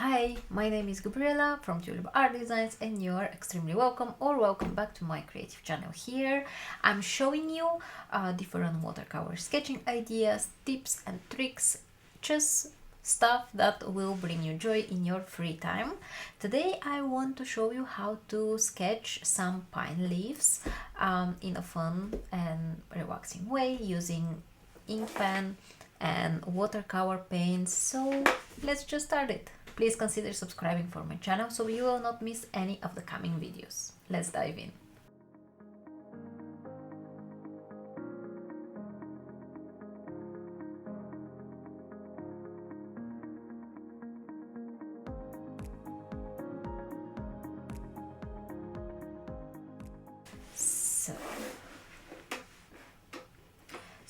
Hi, my name is Gabriela from TulipArt Designs and you are extremely welcome or welcome back to my creative channel. Here I'm showing you different watercolor sketching ideas, tips and tricks, just stuff that will bring you joy in your free time. Today I want to show you how to sketch some pine leaves in a fun and relaxing way using ink pen and watercolor paints. So let's just start it. Please consider subscribing for my channel so you will not miss any of the coming videos. Let's dive in.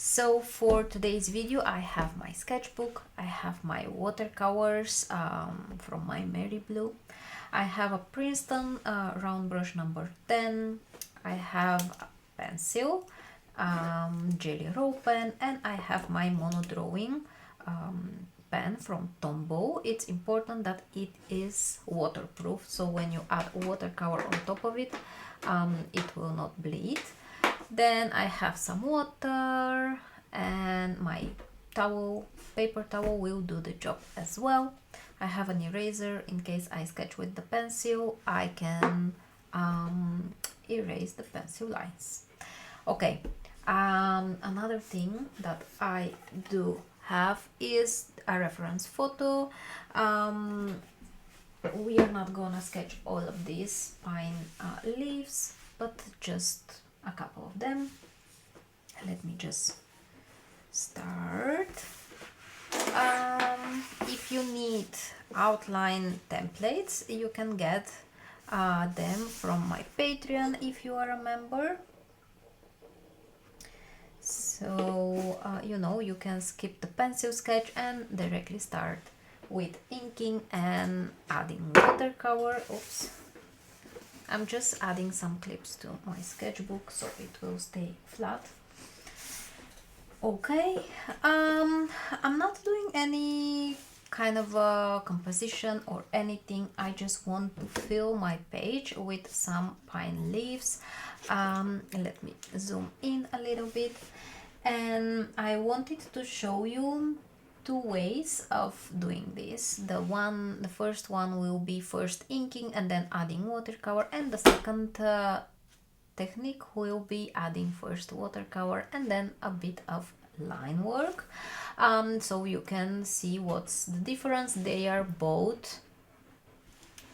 So for today's video I have my sketchbook, I have my watercolors from my Mary Blue, I have a Princeton round brush number 10, I have a pencil, jelly roll pen, and I have my mono drawing pen from Tombow. It's important that it is waterproof, so when you add watercolor on top of it, it will not bleed. Then I have some water and my towel, paper towel will do the job as well. I have an eraser in case I sketch with the pencil, I can erase the pencil lines. Okay, another thing that I do have is a reference photo. We are not gonna sketch all of these pine leaves, but just a couple of them. Let me just start. If you need outline templates, you can get them from my Patreon if you are a member. So you can skip the pencil sketch and directly start with inking and adding watercolor. Oops. I'm just adding some clips to my sketchbook so it will stay flat. Okay, I'm not doing any kind of a composition or anything. I just want to fill my page with some pine leaves. Let me zoom in a little bit, and I wanted to show you two ways of doing this. The first one will be first inking and then adding watercolor, and the second technique will be adding first watercolor and then a bit of line work. So you can see what's the difference. They are both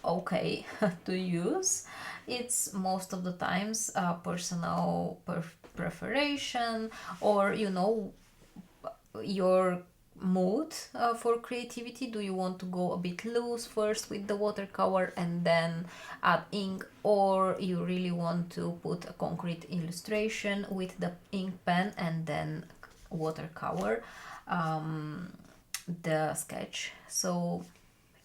okay to use. It's most of the times personal preparation, or your mood for creativity. Do you want to go a bit loose first with the watercolor and then add ink, or you really want to put a concrete illustration with the ink pen and then watercolor the sketch? So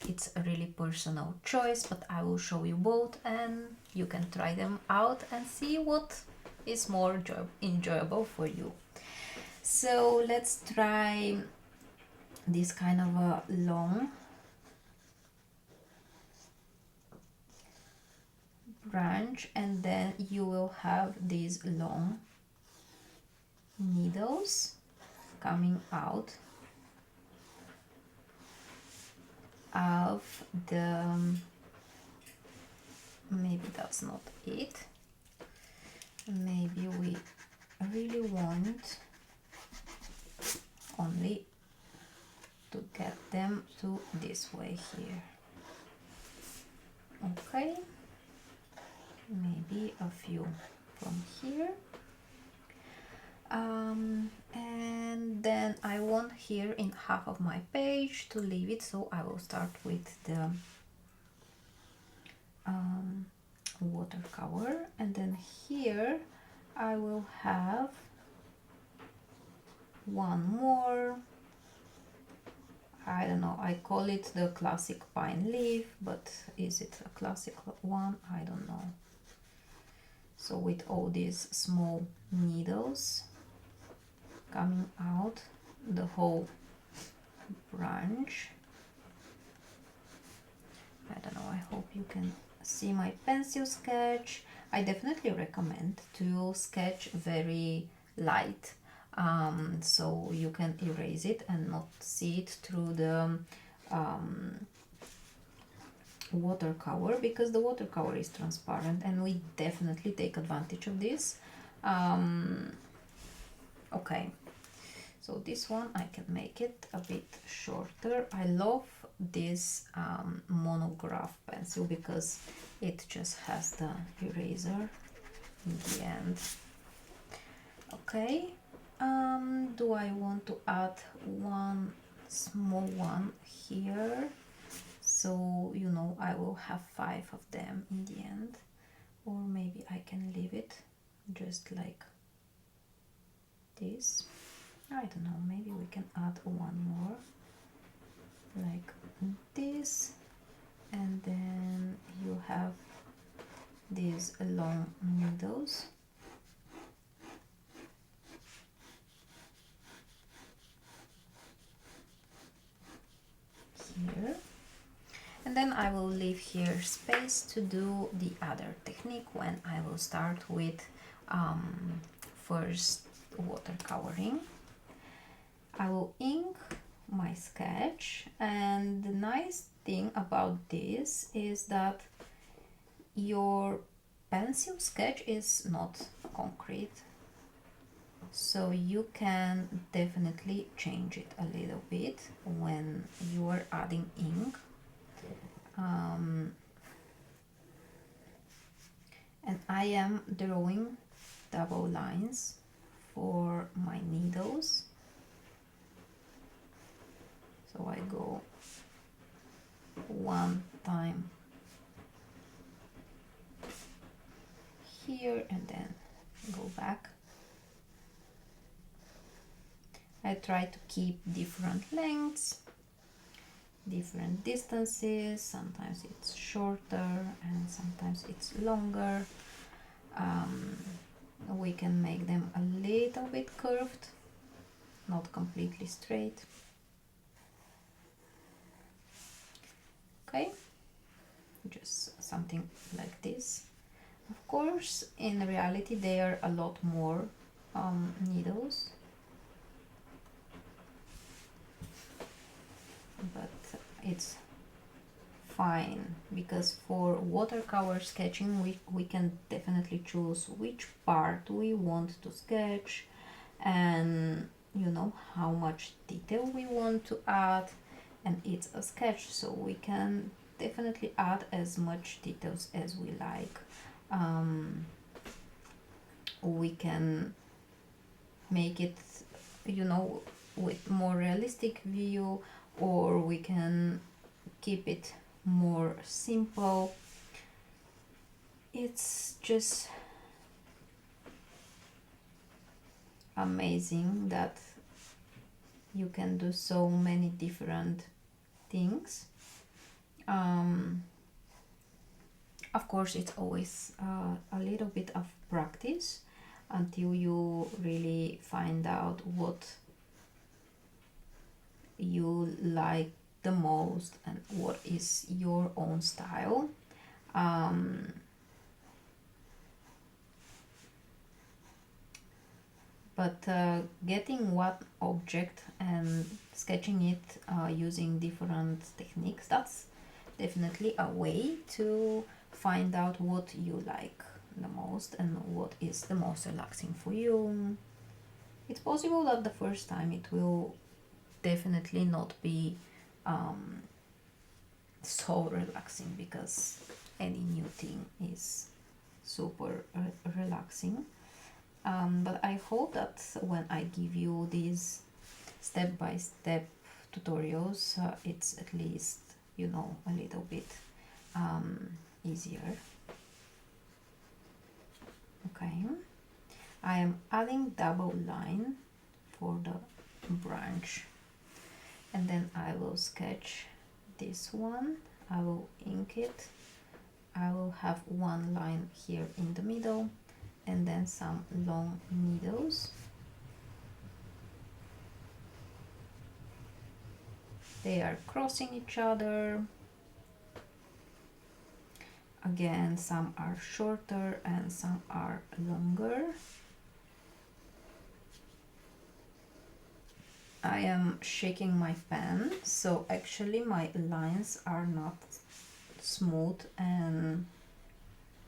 it's a really personal choice, but I will show you both and you can try them out and see what is more enjoyable for you. So let's try this kind of a long branch, and then you will have these long needles coming out of the, maybe that's not it, maybe we really want only to get them to this way here. Okay, maybe a few from here, and then I want here in half of my page to leave it, so I will start with the watercolor, and then here I will have one more. I don't know, I call it the classic pine leaf, but is it a classic one? I don't know. So with all these small needles coming out the whole branch, I don't know, I hope you can see my pencil sketch. I definitely recommend to sketch very light, so you can erase it and not see it through the watercolor, because the watercolor is transparent and we definitely take advantage of this. Okay, so this one I can make it a bit shorter. I love this monograph pencil because it just has the eraser in the end. Okay, do I want to add one small one here? So, you know, I will have 5 of them in the end, or maybe I can leave it just like this. I don't know, maybe we can add one more like this, and then you have these long needles. Here. And then I will leave here space to do the other technique when I will start with first watercoloring. I will ink my sketch, and the nice thing about this is that your pencil sketch is not concrete, so you can definitely change it a little bit when you are adding ink. And I am drawing double lines for my needles, so I go one time here and then go back. I try to keep different lengths, different distances. Sometimes it's shorter and sometimes it's longer. We can make them a little bit curved, not completely straight. Okay, just something like this. Of course, in reality there are a lot more needles, but it's fine, because for watercolor sketching we can definitely choose which part we want to sketch, and you know how much detail we want to add, and it's a sketch, so we can definitely add as much details as we like. We can make it, you know, with more realistic view, or we can keep it more simple. It's just amazing that you can do so many different things. Of course, it's always a little bit of practice until you really find out what you like the most and what is your own style. But getting one object and sketching it using different techniques, that's definitely a way to find out what you like the most and what is the most relaxing for you. It's possible that the first time it will definitely not be so relaxing, because any new thing is super relaxing. But I hope that when I give you these step-by-step tutorials, it's at least, you know, a little bit easier. Okay, I am adding double line for the branch, and then I will sketch this one. I will ink it. I will have one line here in the middle, and then some long needles. They are crossing each other. again, some are shorter and some are longer. I am shaking my pen, so actually my lines are not smooth and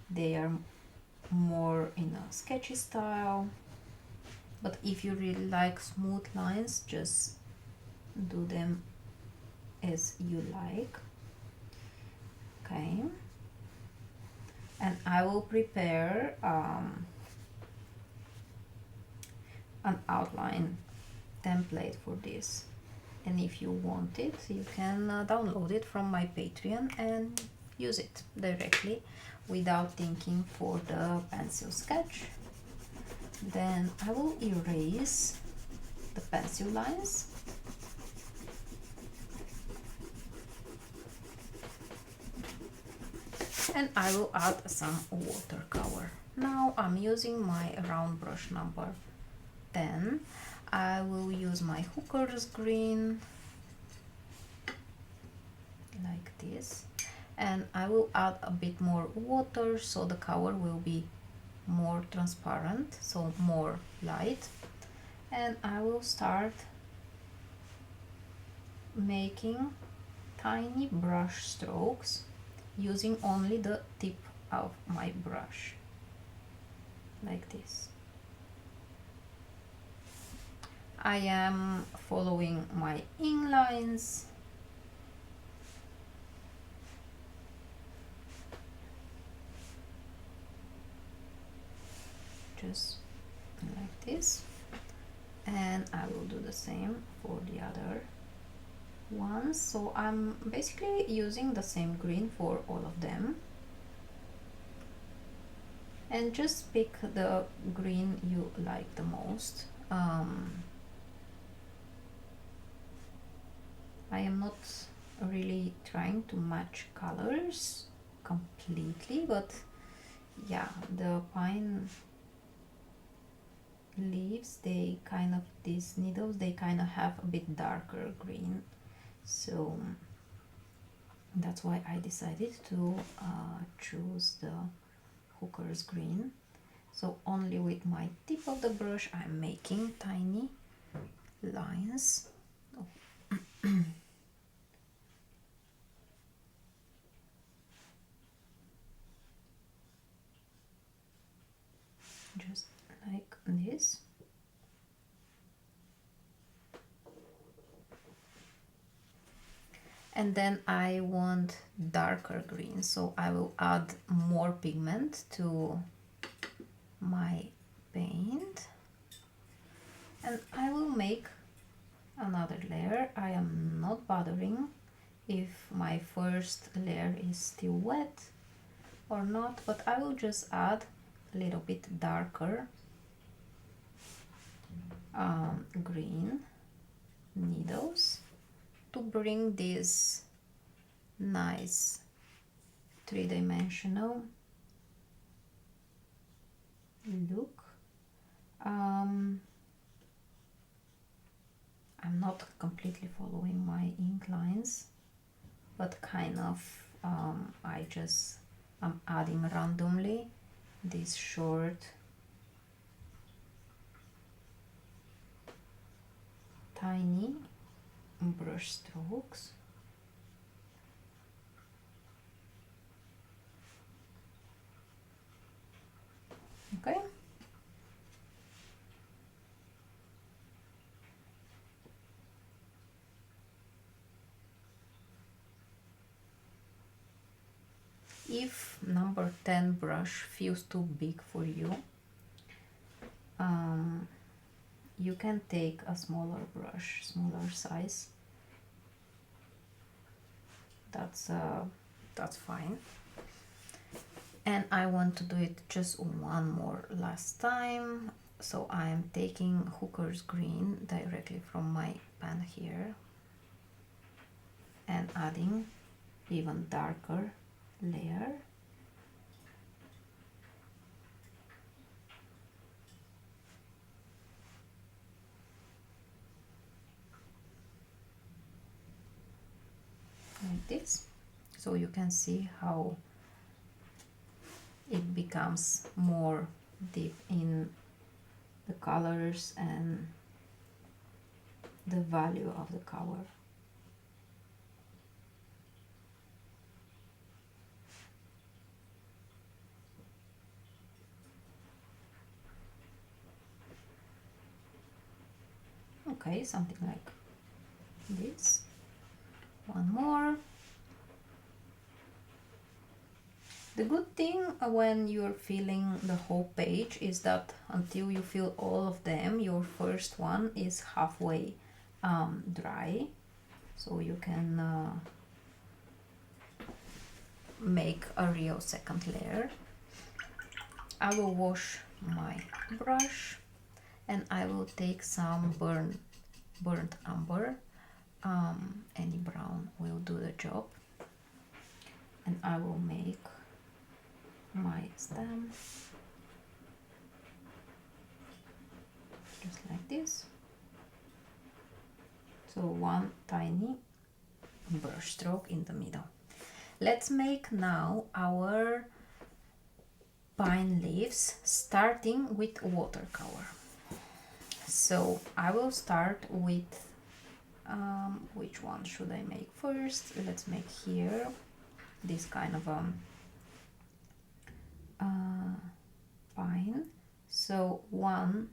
they are more in a sketchy style. But if you really like smooth lines, just do them as you like. Okay, and I will prepare an outline template for this, and if you want it, you can download it from my Patreon and use it directly without thinking for the pencil sketch. Then I will erase the pencil lines. And I will add some watercolor. Now I'm using my round brush number 10. I will use my Hooker's green like this, and I will add a bit more water so the color will be more transparent, so more light. And I will start making tiny brush strokes using only the tip of my brush, like this. I am following my ink lines. Just like this. And I will do the same for the other ones. So I'm basically using the same green for all of them. And just pick the green you like the most. I am not really trying to match colors completely, but yeah, the pine leaves, they kind of, these needles, they kind of have a bit darker green, so that's why I decided to choose the Hooker's green. So only with my tip of the brush I'm making tiny lines. Oh. Just like this. And then I want darker green, so I will add more pigment to my paint, and I will make another layer. I am not bothering if my first layer is still wet or not, but I will just add a little bit darker green needles to bring this nice three-dimensional look. I'm not completely following my ink lines, but kind of I'm adding randomly these short tiny brush strokes. Okay. If number 10 brush feels too big for you, you can take a smaller brush, smaller size. That's fine. And I want to do it just one more last time, so I'm taking Hooker's green directly from my pan here and adding even darker layer. Like this, so you can see how it becomes more deep in the colors and the value of the color. Okay, something like this. One more. The good thing when you're filling the whole page is that until you fill all of them, your first one is halfway dry, so you can make a real second layer. I will wash my brush and I will take some burnt umber. Any brown will do the job, and I will make my stem just like this. So one tiny brush stroke in the middle. Let's make now our pine leaves, starting with watercolor. So I will start with which one should I make first? Let's make here this kind of pine. So one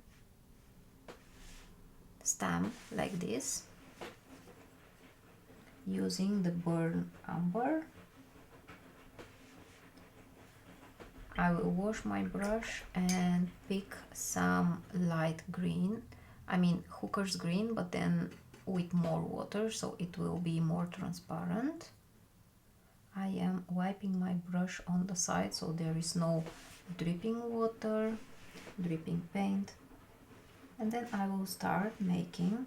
stem like this, using the burnt umber. I will wash my brush and pick some light green, I mean hooker's green, but then with more water, so it will be more transparent. I am wiping my brush on the side so there is no dripping water, dripping paint, and then I will start making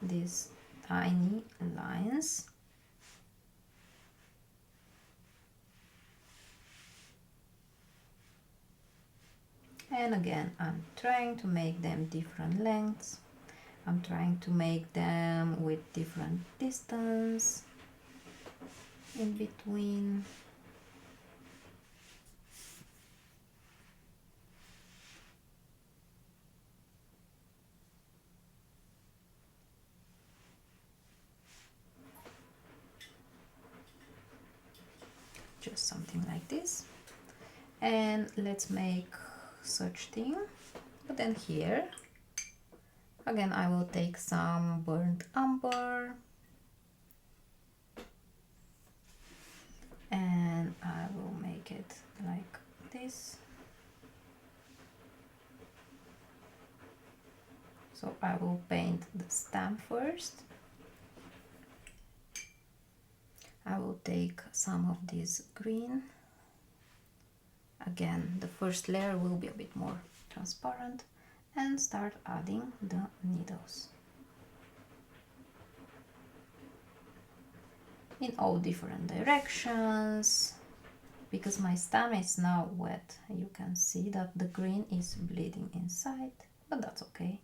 these tiny lines. And again, I'm trying to make them different lengths. I'm trying to make them with different distance in between. Just something like this. And let's make such thing, but then here again I will take some burnt umber and I will make it like this. So I will paint the stem first. I will take some of this green. Again, the first layer will be a bit more transparent, and start adding the needles in all different directions. Because my stem is now wet, you can see that the green is bleeding inside, but that's okay.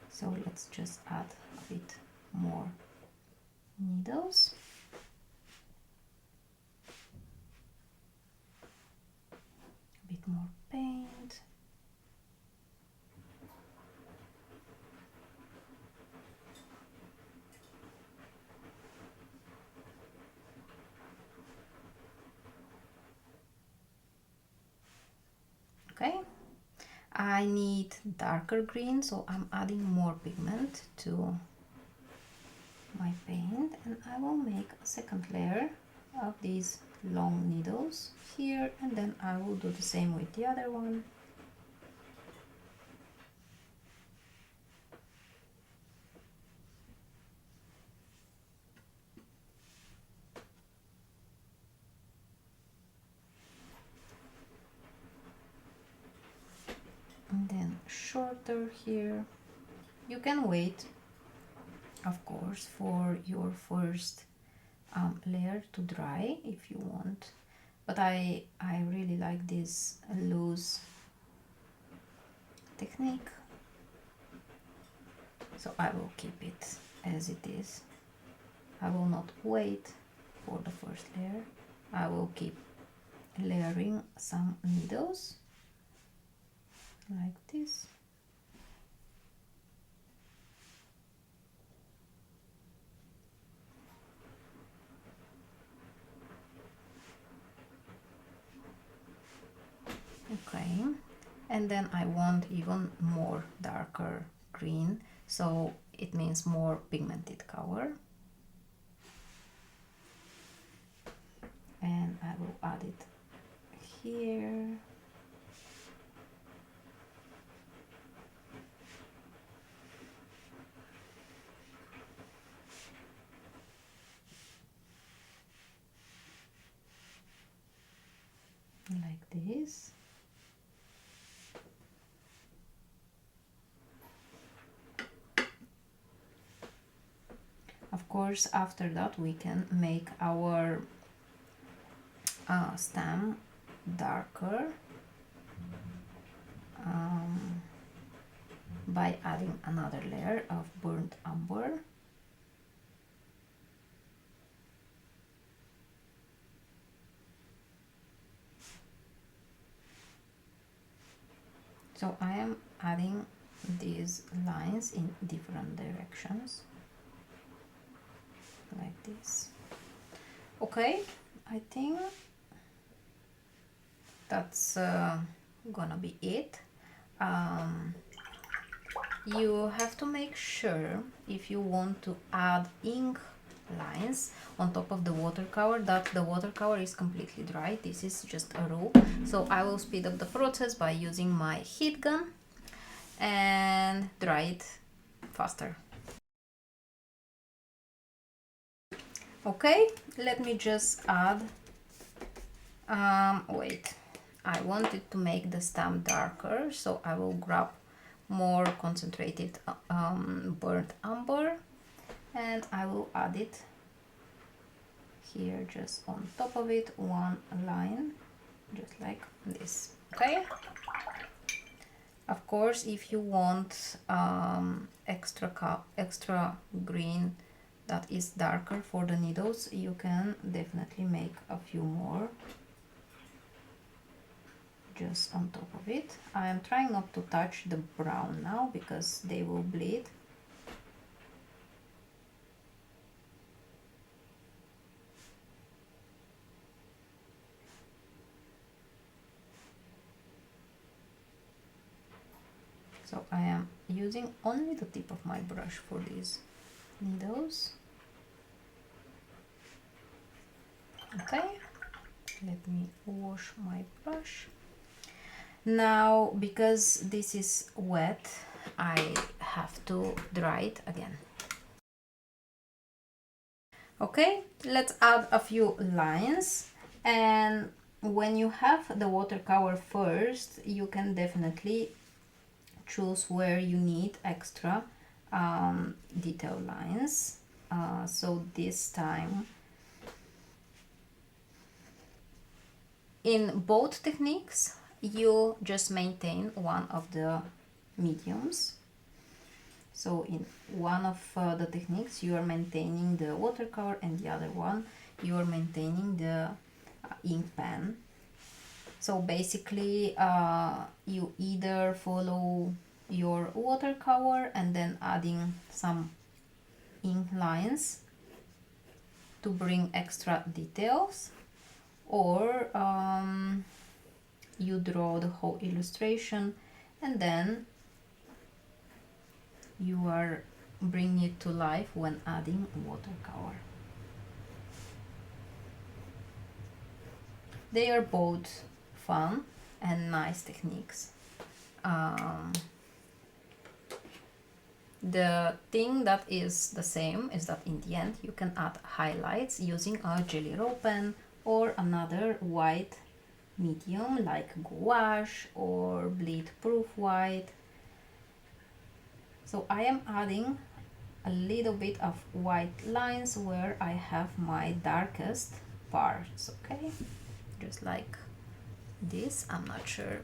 So let's just add a bit more needles. A bit more paint. Okay. I need darker green, so I'm adding more pigment to my paint, and I will make a second layer of these long needles here, and then I will do the same with the other one. And then shorter here. You can wait, of course, for your first layer to dry if you want, but I really like this loose technique. So I will keep it as it is. I will not wait for the first layer. I will keep layering some needles like this. Okay, and then I want even more darker green, so it means more pigmented color. And I will add it here. Like this. Of course, after that we can make our stem darker by adding another layer of burnt umber. So I am adding these lines in different directions, like this. Okay, I think that's gonna be it. You have to make sure, if you want to add ink lines on top of the watercolor, that the watercolor is completely dry. This is just a rule. So I will speed up the process by using my heat gun and dry it faster. Okay, let me just add, wait, I wanted to make the stem darker, so I will grab more concentrated burnt umber and I will add it here, just on top of it, one line, just like this. Okay, of course, if you want extra green that is darker for the needles, you can definitely make a few more just on top of it. I am trying not to touch the brown now because they will bleed. So I am using only the tip of my brush for these needles. Okay, let me wash my brush. Now, because this is wet, I have to dry it again. Okay, let's add a few lines, and when you have the watercolor first, you can definitely choose where you need extra detail lines. So this time, in both techniques, you just maintain one of the mediums. So in one of the techniques you are maintaining the watercolor, and the other one you are maintaining the ink pen. So basically you either follow your watercolor and then adding some ink lines to bring extra details, or you draw the whole illustration and then you are bringing it to life when adding watercolor. They are both fun and nice techniques. The thing that is the same is that in the end you can add highlights using a jelly roll pen or another white medium like gouache or bleed proof white. So I am adding a little bit of white lines where I have my darkest parts, okay? Just like this. I'm not sure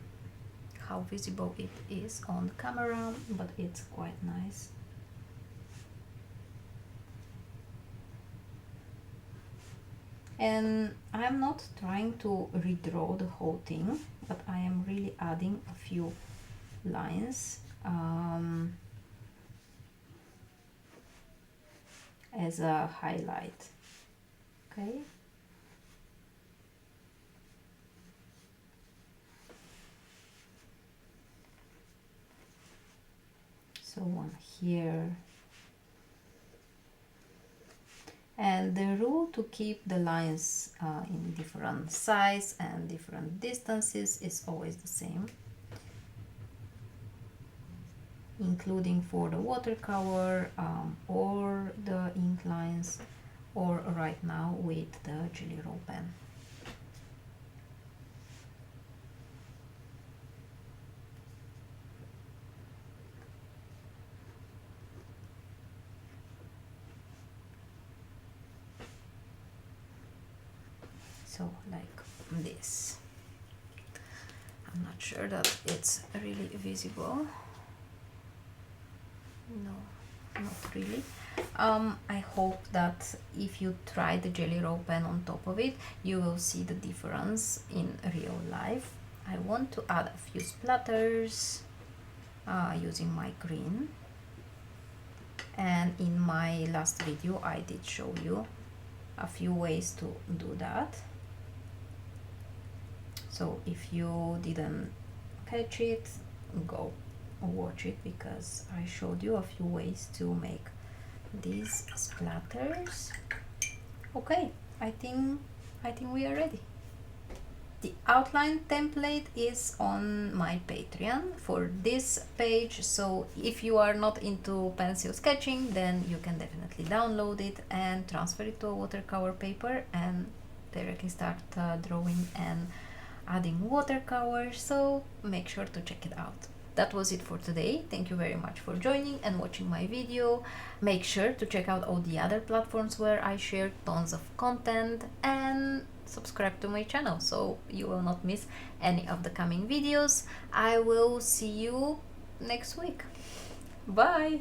how visible it is on camera, but it's quite nice. And I am not trying to redraw the whole thing, but I am really adding a few lines as a highlight. Okay. So one here. And the rule to keep the lines in different size and different distances is always the same, including for the watercolor or the ink lines, or right now with the Jelly Roll pen. So like this. I'm not sure that it's really visible. No, not really. I hope that if you try the Jelly Roll pen on top of it, you will see the difference in real life. I want to add a few splatters using my green. And in my last video I did show you a few ways to do that. So if you didn't catch it, go watch it, because I showed you a few ways to make these splatters. Okay, I think we are ready. The outline template is on my Patreon for this page, so if you are not into pencil sketching, then you can definitely download it and transfer it to a watercolor paper and directly start drawing and adding watercolor, so make sure to check it out. That was it for today. Thank you very much for joining and watching my video. Make sure to check out all the other platforms where I share tons of content, and subscribe to my channel so you will not miss any of the coming videos. I will see you next week. Bye!